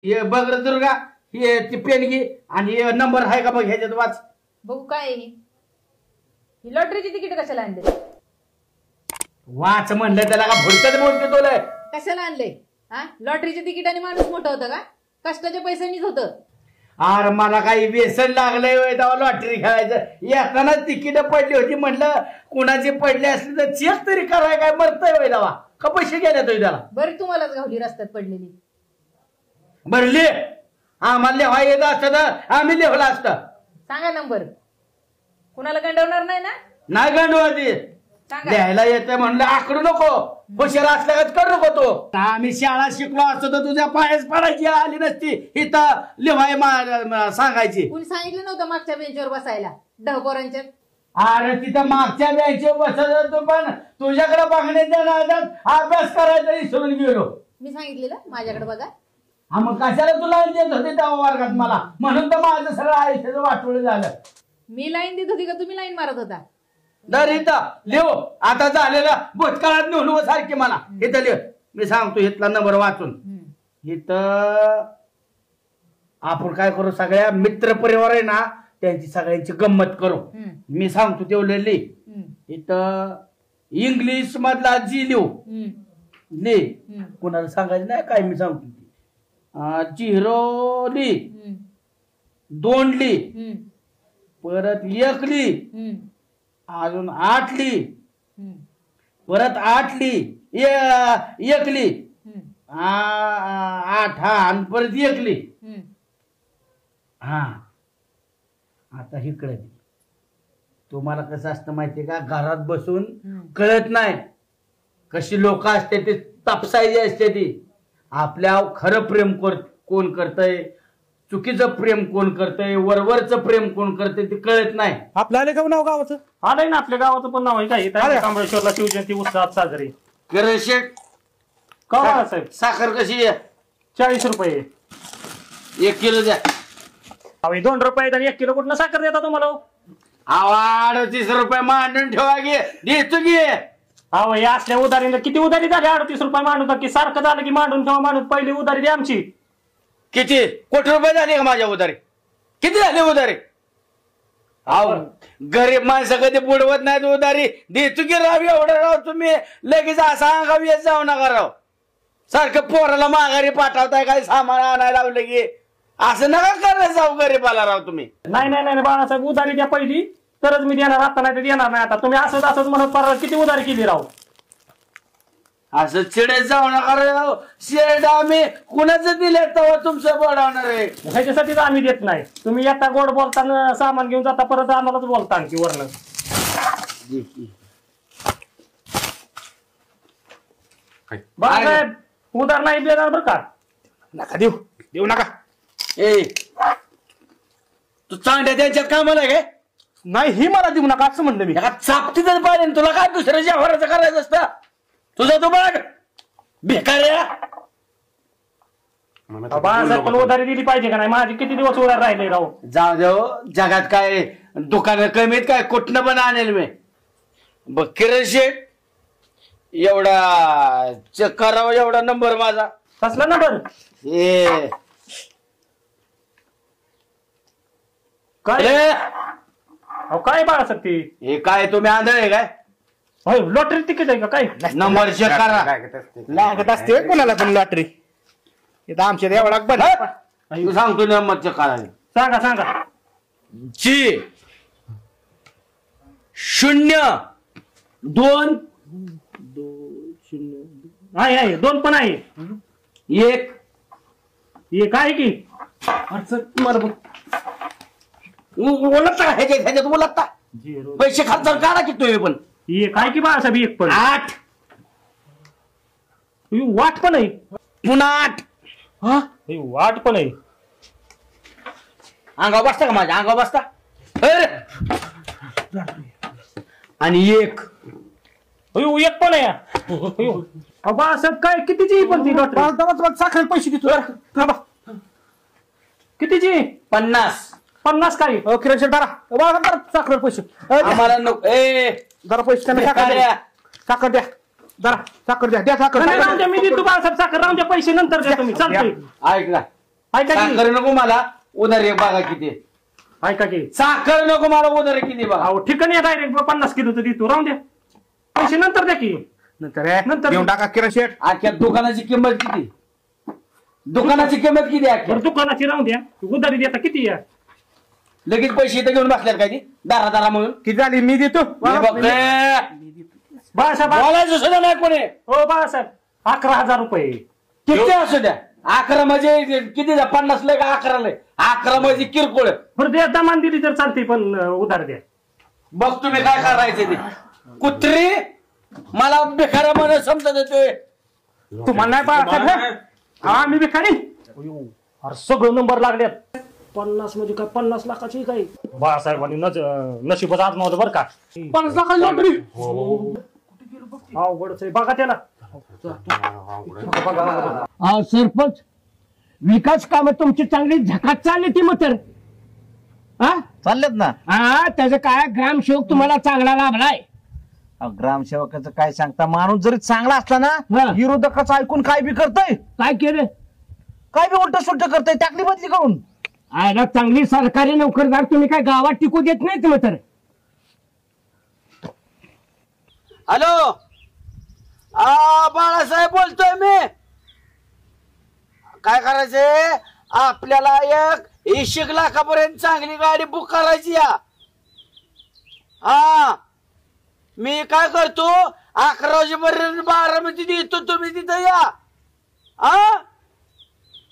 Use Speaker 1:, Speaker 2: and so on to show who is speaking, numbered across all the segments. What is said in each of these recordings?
Speaker 1: हे बघ रे दुर्गा, हे ती पेन घे आणि हे नंबर आहे का बघ ह्याच्यात वाच.
Speaker 2: बघू काय आहे ही लॉटरीची तिकीट कशाला आणले?
Speaker 1: वाच म्हणलं त्याला का भुरकत बोलते तोले.
Speaker 2: कशाला आणले? हा, लॉटरीचे तिकीट आणि माणूस मोठं होतं का? कष्टाच्या पैशांनीच होतं.
Speaker 1: अरे मला काही व्यसन लागलंय तेव्हा लॉटरी खेळायचं. येताना तिकीट पडली होती, म्हटलं कुणाची पडली असली तर चेक तरी कराय, काय मरतय वय तेव्हा का पैसे गेले तो त्याला.
Speaker 2: बरी तुम्हालाच गावली रस्त्यात पडलेली.
Speaker 1: भरली आम्हाला लिहा येत असतं तर आम्ही लिहलं असतं.
Speaker 2: सांगा नंबर. कुणाला गंडवणार नाही ना?
Speaker 1: नाही गंडवादी लिहायला येते म्हणलं आकडू नको, हुशार असल्यागत करू नको तो. आम्ही शाळा शिकलो असतो तर तुझ्या पायच पडायची आली नसती इथं लिहाय सांगायची.
Speaker 2: कुणी सांगितलं नव्हतं मागच्या बेंचवर बसायला ढवपोरांच्या?
Speaker 1: अरे तिथं मागच्या बेंचवर बसत होतो पण तुझ्याकडे बघण्याच्या नादात अभ्यास करायचा विसरून गेलो.
Speaker 2: मी सांगितलेलं माझ्याकडे बघा.
Speaker 1: हा मग कशाला तुला देत होते त्या वर्गात मला, म्हणून तर माझं सगळं आयुष्याचं वाटोळं झालं.
Speaker 2: मी लाईन देत होती का तुम्ही लाईन मारत होता?
Speaker 1: दर इथं लिहो आता झालेलं भूतकाळात नेऊन सारखी मला इथं लिह. मी सांगतो इथला नंबर वाचून. इथं आपण काय करू, सगळ्या मित्र परिवार आहे ना त्यांची सगळ्यांची गंमत करू. मी सांगतो तेवढं लिह. इथं इंग्लिश मधला जी लिहू लिह, कुणाला सांगायचं नाही काय मी सांगतो. 0 लिह, 2 लिह, परत 1 लिह, अजून 8 लिह, परत 8 लिह, 1 लिह, 8 हा आणि परत 1 लिह. हा आता इकडे तुम्हाला कसं असतं माहितीये का, घरात बसून कळत नाही कशी लोक असते ती तापसायची असते ती. आपल्या खरं प्रेम कोण करतय, चुकीचं प्रेम कोण करतय, वरवरचं प्रेम कोण करतय ते कळत नाही.
Speaker 3: आपलं आले का नाव गावाचं?
Speaker 4: आलंय ना आपल्या गावाचं पण नाव आहे काय कांबळेश्वरला शिवजयंती उत्साहात साजरी.
Speaker 1: किरण शेठ
Speaker 4: का साहेब?
Speaker 1: साखर कशी आहे?
Speaker 4: 40 रुपये
Speaker 1: 1 किलो द्या.
Speaker 4: 2 रुपये आणि 1 किलो कुठलं साखर देता तुम्हाला?
Speaker 1: 38 रुपये मांडून ठेवा गे, देतो गे.
Speaker 4: अहो हे असल्या उधारीनं किती उधारी झाली? 38 रुपये मांडून की सारखं झालं की मांडून ठेवा मांडून. पहिली उधारी द्या आमची.
Speaker 1: किती कोटी रुपये झाले का माझ्या उधारी? किती झाले उधारी? अहो गरीब माणसं कधी बुडवत नाहीत उधारी. देतो की राव, एवढं राव तुम्ही लगेच असा अंगावी येत जाऊ नका राव. सारखं पोराला माघारी पाठवताय काय सामान आणायला लावलं की, असं नका करत जाऊ गरीबाला राव तुम्ही.
Speaker 4: नाही नाही नाही बाळासाहेब, उधारी द्या पहिली तरच मी देणार, आता नाही तर देणार नाही. आता तुम्ही असंच असंच म्हणत परत किती उधारी केली राव.
Speaker 1: असं चिडत जाऊ नका राव. शेड आम्ही कुणाचं दिले तेव्हा तुमचं बोलावणार आहे.
Speaker 4: ह्याच्यासाठीच आम्ही देत नाही. तुम्ही येता गोड बोलताना सामान घेऊन जाता परत आम्हालाच बोलता आणखी वरण. बाळासाहेब उधार नाही देणार बरं का?
Speaker 3: नका देऊ नका.
Speaker 1: ए तू चांगल्या त्यांच्यात कामाला काय?
Speaker 3: नाही ही मला देऊ नका असं म्हणलं मी.
Speaker 1: चापतीच पाहिजे तुला, काय दुसऱ्याच्या व्यापाराचं करायचं असतं तुझं? तू बघ भिकाऱ्या.
Speaker 4: बाळासाहेब पण उधारी दिली पाहिजे का नाही? माझी किती दिवस उधार राहिले राव.
Speaker 1: जाऊ देव, जगात काय दुकानं कमीत काय कुठनं पण आणेल मी. बघ किरण शेठ एवढा चेक करावा, एवढा नंबर माझा.
Speaker 4: कसला नंबर?
Speaker 1: ए
Speaker 4: काय काय बाळासाहेब ती?
Speaker 1: हे काय तुम्ही आंधळे काय?
Speaker 4: लॉटरी तिकीट आहे का काय?
Speaker 1: नंबर चेक करा.
Speaker 3: लागत असते कोणाला पण लॉटरी. इथं आमच्या एवढा बन
Speaker 1: तू सांगतो नंबर चेक करायला.
Speaker 4: सांगा सांगा.
Speaker 1: जी 0 2
Speaker 4: आहे 2 पण आहे.
Speaker 1: 1
Speaker 4: आहे की
Speaker 1: बोलत ह्याच्यात बोलत पैसे खर्च काढा की तुम्ही पण.
Speaker 4: काय की बाळासाहेब 1 पण
Speaker 1: 8
Speaker 4: वाट पण आहे.
Speaker 1: पुन्हा 8
Speaker 4: वाट पण आहे.
Speaker 1: अंगावर बसता का माझ्या? अंगावर बसता. आणि 1
Speaker 4: पण आहे. बाळासाहेब काय कितीची पण ती लॉटरी?
Speaker 3: साखर पैसे देतो.
Speaker 4: कितीची?
Speaker 1: 50
Speaker 4: काय?
Speaker 3: किरण शेठ साखर पैसे
Speaker 1: आम्हाला नको.
Speaker 3: जरा पैसे साखर द्या. जरा साखर द्या. द्या साखर.
Speaker 4: मी देतो बाळासाहेब साखर. राहून द्या पैसे नंतर द्या तुम्ही. चालतंय.
Speaker 1: ऐक ना
Speaker 4: ऐका की
Speaker 1: साखर नको मला, उधारी बघा किती.
Speaker 4: ऐका की
Speaker 1: साखर नको मला, उधारी किती बघा.
Speaker 4: अहो ठिकाणी डायरेक्ट 50 किलो तर देतो, राहून द्या. पैसे नंतर द्या की.
Speaker 3: नंतर देऊन टाका किरण शेठ.
Speaker 1: अख्ख्या दुकानाची किंमत किती? दुकानाची किंमत किती आहे अख्ख्या?
Speaker 4: बरं दुकानाची राहून द्या, उधारी देता किती या?
Speaker 1: लगेच पैसे इथं घेऊन बसल्यात काय ती दारा दारा म्हणून?
Speaker 3: किती झाली मी देतो.
Speaker 1: हे बघ रे,
Speaker 4: बाळासाहेब
Speaker 1: बोलायचं सुद्धा नाही कोणी.
Speaker 4: हो बाळासाहेब 11,000 रुपये.
Speaker 1: किती असू द्या. 11 म्हणजे किती 50 लय का 11 लय? 11 म्हणजे किरकोळ.
Speaker 4: बरं द्या, दमान दिली तर चालते, पण उधार द्या.
Speaker 1: बघ तुम्ही काय करायचं ते. कुत्री मला बेकारा म्हणून समजत येतोय.
Speaker 3: तुम्हाला नाही बाळासाहेब.
Speaker 4: हा मी भिकारी. अरे सगळं नंबर लागल्यात. 50 म्हणजे काय 50 लाखाची काय? बाळासाहेबांनी नशीबच आजमावलं बरं का.
Speaker 3: 50 लाखाची लॉटरी.
Speaker 4: अवघडच आहे बघा त्याला.
Speaker 5: सरपंच, विकास कामं तुमची चांगली झकात चालली ती मग तर.
Speaker 6: चाललेत ना.
Speaker 5: त्याचं काय ग्रामसेवक तुम्हाला चांगला लाभलाय.
Speaker 6: ग्रामसेवकाचं काय सांगता, माणूस जरी चांगला असला ना, विरोधकाचं ऐकून काय बी करतय,
Speaker 5: काय केलं?
Speaker 6: काय बी उलट सुलट करतय, टाकली बदली करून.
Speaker 5: आयला चांगली सरकारी नोकरदार तुम्ही काय गावात टिकू देत नाहीत मग तर.
Speaker 1: हॅलो, बाळासाहेब बोलतोय मी. काय करायचंय आपल्याला? 1 लाखापर्यंत चांगली गाडी बुक करायची या. हा, मी काय करतो 11 वाजेपर्यंत 12 मध्ये येतो, तुम्ही तिथं या.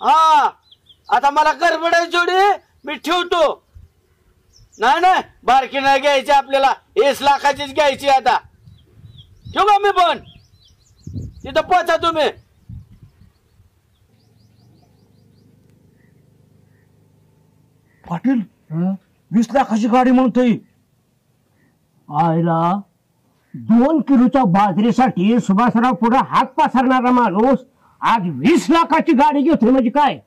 Speaker 1: हा आता मला गडबड आहे थोडी, मी ठेवतो. नाही बारकी नाही घ्यायची आपल्याला, 1 लाखाचीच घ्यायची आता. ठेवू का मी पण? तिथं पोचा तुम्ही.
Speaker 6: पाटील 20 लाखाची गाडी म्हणतोय.
Speaker 5: आयला 2 किलोच्या बाजरीसाठी सुभाषराव पुढे हात पसरणारा माणूस आज 20 लाखाची गाडी घेतोय म्हणजे काय?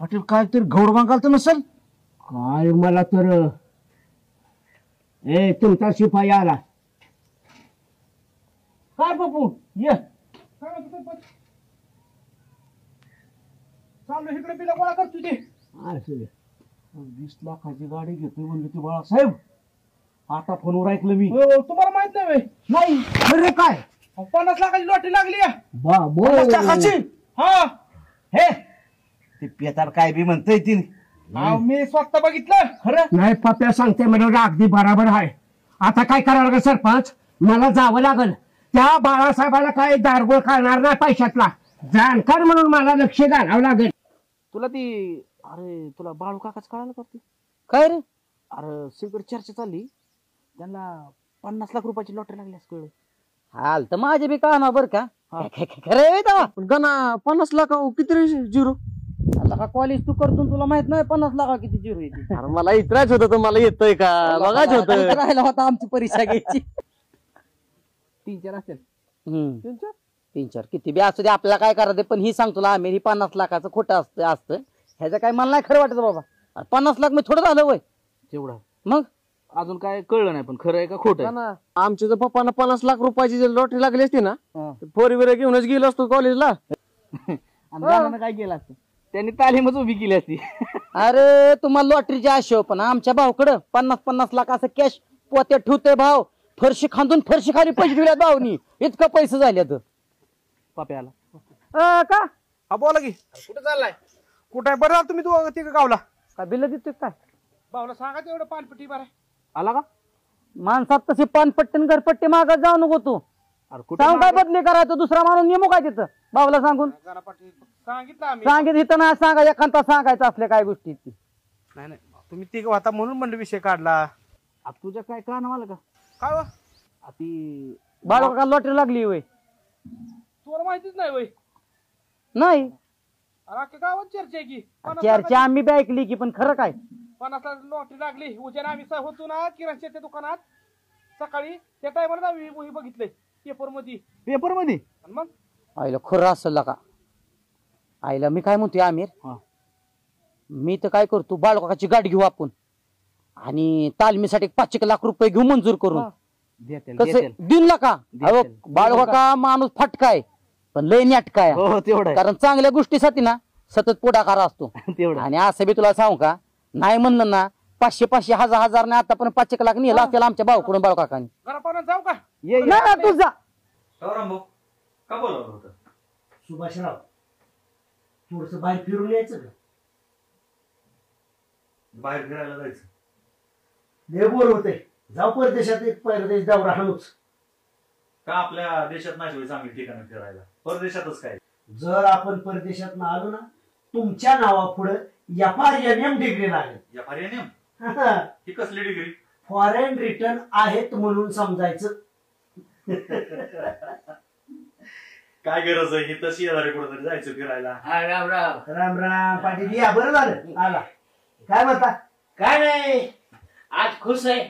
Speaker 6: पाटील काय तरी घोड मागाल नसेल
Speaker 5: काय? मला तर तुमचा शिपाई आला. काय बापू ये.
Speaker 3: चाललो इकडे बिला गोळा करतो ते.
Speaker 6: 20 लाखाची गाडी घेतोय म्हणलं ती बाळासाहेब. आता फोनवर ऐकलं मी.
Speaker 3: तुम्हाला माहित नाही व्हय?
Speaker 5: नाही. अरे काय
Speaker 3: 50 लाखाची लॉटरी लागली या.
Speaker 6: 50 लाखाची?
Speaker 3: हा,
Speaker 6: हे ते पेतार काय बी म्हणतय ती.
Speaker 3: मी स्वतः बघितलं.
Speaker 5: खरं नाही. पप्या सांगते मला अगदी बराबर आहे. आता काय करावं लागेल सरपंच? मला जावं लागेल. त्या बाळासाहेबाला काय दारगोळ करणार नाही पैशातला. जाणकार म्हणून मला लक्ष घालावं लागेल.
Speaker 6: तुला ती अरे तुला बाळू काकाच कळालं करते
Speaker 5: काय रे?
Speaker 6: अरे सगळी चर्चा चालली, त्यांना 50 लाख रुपयाची लॉटरी लागली असं कळलं.
Speaker 5: हाल तर माझे बी कळणार बर का. खरं
Speaker 6: गणा 50 लाख किती झिरो?
Speaker 5: कॉलेज तू करतो तुला माहित नाही 50 लाख किती जिरो येते.
Speaker 6: अरे मला इतराच होतं, तुम्हाला येतोय का बघायचं होतं.
Speaker 5: राहिला होता आमची परीक्षा घ्यायची.
Speaker 6: 3-4 असेल.
Speaker 5: 3-4 किती बी असू दे, आपल्याला काय करायचं. पण ही सांग तुला आम्ही 50 लाखाचं खोटं असतं ह्याचं काय मला नाही खरं वाटत बाबा. 50 लाख मी थोडं झालं वय
Speaker 6: तेवढा.
Speaker 5: मग
Speaker 6: अजून काय कळलं नाही, पण खरं आहे का खोटं आहे? आमच्या जर पप्पांना 50 लाख रुपयाची जर लॉटरी लागली असती ना, 4 व्हीलर घेऊनच गेलो असतो कॉलेजला. काय केलं असतं त्यांनी, तालीमच उभी केली असती.
Speaker 5: अरे तुम्हाला लॉटरीची आशा, पण आमच्या भाऊकडं 50-50 लाख असं कॅश पोत्यात ठेवतोय भाव. फरशी खांदून फरशी खाली पैसे दिल्यात भाऊनी. इतकं पैसे झाले
Speaker 6: पाप्याला
Speaker 5: का?
Speaker 3: हा बोला की. कुठे चाललाय? कुठे बरं झालं तुम्ही तू तिकडे गावला.
Speaker 5: काय बिल देतोय काय?
Speaker 3: भाऊला सांगा तेवढं पानपट्टी बरं.
Speaker 6: आला का?
Speaker 5: माणसात तशी पानपट्टी आणि घरपट्टी मागत जाऊ नको तू.
Speaker 6: अरे
Speaker 5: सांग काय बदली करायचं, दुसरा माणूस नेमू काय तिथं भाऊला सांगून?
Speaker 3: सांगितलं आम्ही.
Speaker 5: सांगितलं इथं ना सांगा, एखादा सांगायचं असल्या काय गोष्टी.
Speaker 3: नाही तुम्ही तिघ होता म्हणून म्हणलं विषय काढला.
Speaker 6: तुझ्या काय कान आलं का?
Speaker 3: काय
Speaker 6: ती
Speaker 5: बाळू का लॉटरी लागली वय?
Speaker 3: तुम्हाला माहितीच नाही वय?
Speaker 5: नाही
Speaker 3: अख्ख्या गावात चर्चा आहे की
Speaker 5: चर्चा आम्ही बी ऐकली की, पण खरं काय?
Speaker 3: 50 लाख लॉटरी लागली. उद्या आम्ही होतो ना किराणच्या दुकानात सकाळी, त्या टायमाला आम्ही बघितलंय पेपर मध्ये. मग
Speaker 5: आईला खरं असेल का? आईला मी काय म्हणतोय आमिर, मी तर काय करतो, बाळकाची गाडी घेऊ आपण आणि तालमीसाठी 5 लाख रुपये घेऊ मंजूर करून. कसं दिन का? बाळकाका माणूस फटकाय पण लय नाटकाय.
Speaker 6: तेवढं
Speaker 5: कारण चांगल्या गोष्टीसाठी ना सतत पुढाकार असतो
Speaker 6: तेवढं
Speaker 5: आणि असं बी तुला सांगू का नाही म्हणलं ना 500 हजार नाही आता पण 5 लाख नेला त्याला आमच्या भाऊकडून बाळू काकांनी.
Speaker 3: घरा पाहुण्यात जाऊ का?
Speaker 6: ये
Speaker 5: नाही ना तू जा.
Speaker 7: भाऊ का बोलावलं होतं?
Speaker 8: सुभाषराव थोडस बाहेर फिरून यायचं का?
Speaker 7: बाहेर फिरायला जायचं.
Speaker 8: लय बोर होते. जाऊ परदेशात एक परदेश दौरा हाणूच.
Speaker 7: का आपल्या देशात नाही चांगली ठिकाणं फिरायला? परदेशातच काय?
Speaker 8: जर आपण परदेशात आलो ना तुमच्या नावापुढे FRNM डिग्री लागेल.
Speaker 7: FRNM ही कसली डिग्री?
Speaker 8: फॉरेन रिटर्न आहेत म्हणून समजायचं.
Speaker 7: काय गरज आहे? ही तशी येणार कुठेतरी जायचं फिरायला.
Speaker 6: राम राम.
Speaker 8: राम राम पाटील या बरं झालं आला. काय म्हणता?
Speaker 6: काय नाही आज खुश आहे